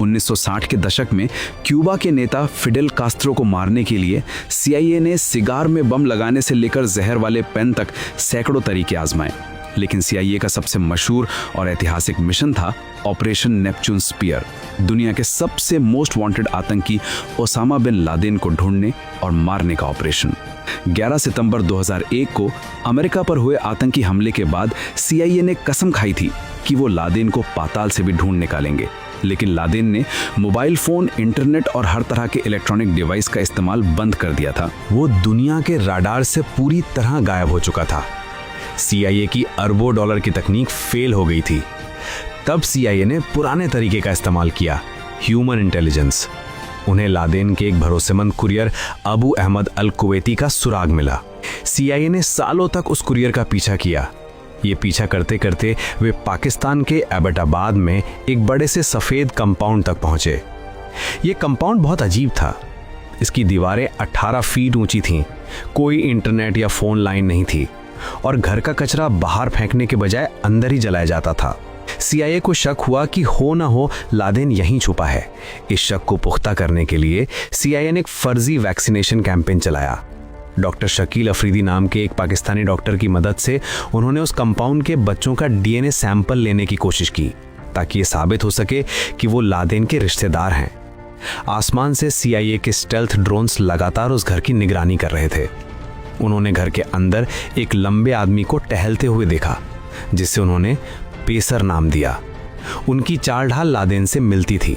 1960 के दशक में क्यूबा के नेता फिडेल कास्त्रो को मारने के लिए CIA ने सिगार में बम लगाने से लेकर जहर वाले पेन तक सैकड़ों तरीके आजमाए। लेकिन CIA का सबसे मशहूर और ऐतिहासिक मिशन था ऑपरेशन नेपच्यून स्पीयर, दुनिया के सबसे मोस्ट वांटेड आतंकी ओसामा बिन लादेन को ढूंढने और मारने का ऑपरेशन। 11 सितंबर 2001 को अमेरिका पर हुए आतंकी हमले के बाद CIA ने कसम खाई थी कि वो लादेन को पाताल से भी ढूंढ निकालेंगे। लेकिन लादेन ने मोबाइल फोन, इंटरनेट और हर तरह के इलेक्ट्रॉनिक डिवाइस का इस्तेमाल बंद कर दिया था। वो दुनिया के राडार से पूरी तरह गायब हो चुका था। CIA की अरबों डॉलर की तकनीक फेल हो गई थी। तब CIA ने पुराने तरीके का इस्तेमाल किया, ह्यूमन इंटेलिजेंस। उन्हें लादेन के एक भरोसेमंद कुरियर अबू अहमद अल कुवैती का सुराग मिला। CIA ने सालों तक उस कुरियर का पीछा किया। ये पीछा करते करते वे पाकिस्तान के एबटाबाद में एक बड़े से सफेद कंपाउंड तक पहुंचे। ये कंपाउंड बहुत अजीब था। इसकी दीवारें 18 फीट ऊंची थीं, कोई इंटरनेट या फोन लाइन नहीं थी और घर का कचरा बाहर फेंकने के बजाय अंदर ही जलाया जाता था। CIA को शक हुआ कि हो ना हो लादेन यहीं छुपा है। इस शक को पुख्ता करने के लिए CIA ने एक फर्जी वैक्सीनेशन कैंपेन चलाया। डॉक्टर शकील अफरीदी नाम के एक पाकिस्तानी डॉक्टर की मदद से उन्होंने उस कंपाउंड के बच्चों का DNA सैंपल लेने की कोशिश की ताकि ये साबित हो सके कि वो लादेन के रिश्तेदार हैं। आसमान से CIA के स्टेल्थ ड्रोन्स लगातार उस घर की निगरानी कर रहे थे। उन्होंने घर के अंदर एक लंबे आदमी को टहलते हुए देखा, जिसे उन्होंने पेसर नाम दिया। उनकी चाल ढाल लादेन से मिलती थी।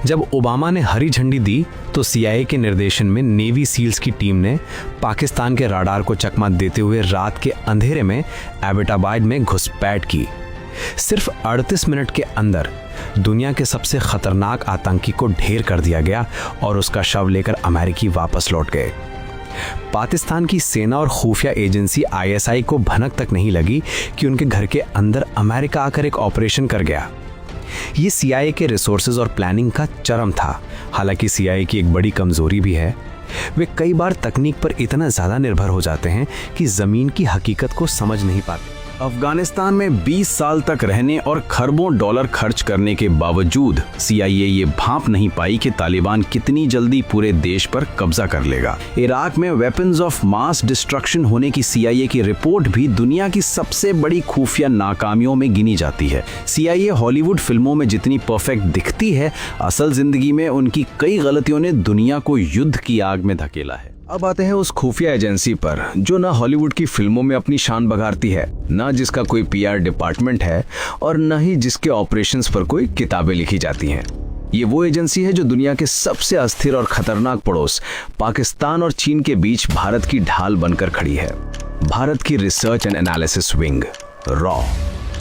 जब ओबामा ने हरी झंडी दी तो CIA के निर्देशन में नेवी सील्स की टीम ने पाकिस्तान के राडार को चकमा देते हुए रात के अंधेरे में एबटाबाद में घुसपैठ की। सिर्फ 38 मिनट के अंदर दुनिया के सबसे खतरनाक आतंकी को ढेर कर दिया गया और उसका शव लेकर अमेरिकी वापस लौट गए। पाकिस्तान की सेना और खुफिया एजेंसी ISI को भनक तक नहीं लगी कि उनके घर के अंदर अमेरिका आकर एक ऑपरेशन कर गया। ये CIA के रिसोर्सेज और प्लानिंग का चरम था। हालांकि CIA की एक बड़ी कमजोरी भी है, वे कई बार तकनीक पर इतना ज्यादा निर्भर हो जाते हैं कि जमीन की हकीकत को समझ नहीं पाते। अफगानिस्तान में 20 साल तक रहने और खरबों डॉलर खर्च करने के बावजूद CIA ये भांप नहीं पाई कि तालिबान कितनी जल्दी पूरे देश पर कब्जा कर लेगा। इराक में वेपन्स ऑफ मास डिस्ट्रक्शन होने की CIA की रिपोर्ट भी दुनिया की सबसे बड़ी खुफिया नाकामियों में गिनी जाती है। CIA हॉलीवुड फिल्मों में जितनी परफेक्ट दिखती है, असल जिंदगी में उनकी कई गलतियों ने दुनिया को युद्ध की आग में धकेला है। अब आते हैं उस खुफिया एजेंसी पर जो ना हॉलीवुड की फिल्मों में अपनी शान बघारती है, ना जिसका कोई PR डिपार्टमेंट है और न ही जिसके ऑपरेशंस पर कोई किताबें लिखी जाती हैं। ये वो एजेंसी है जो दुनिया के सबसे अस्थिर और खतरनाक पड़ोस पाकिस्तान और चीन के बीच भारत की ढाल बनकर खड़ी है। भारत की research and analysis wing, raw.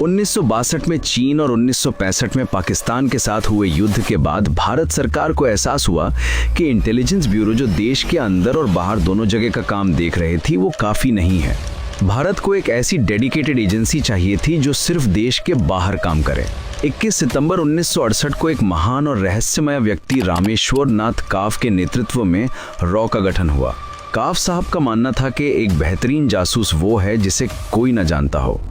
1962 में चीन और 1965 में पाकिस्तान के साथ हुए युद्ध के बाद भारत सरकार को एहसास हुआ कि इंटेलिजेंस ब्यूरो जो देश के अंदर और बाहर दोनों जगह का काम देख रही थी वो काफी नहीं है। भारत को एक ऐसी डेडिकेटेड एजेंसी चाहिए थी जो सिर्फ देश के बाहर काम करे। 21 सितंबर 1968 को एक महान और रहस्यमय व्यक्ति रामेश्वर नाथ काफ के नेतृत्व में रॉ का गठन हुआ। काफ साहब का मानना था कि एक बेहतरीन जासूस वो है जिसे कोई न जानता हो।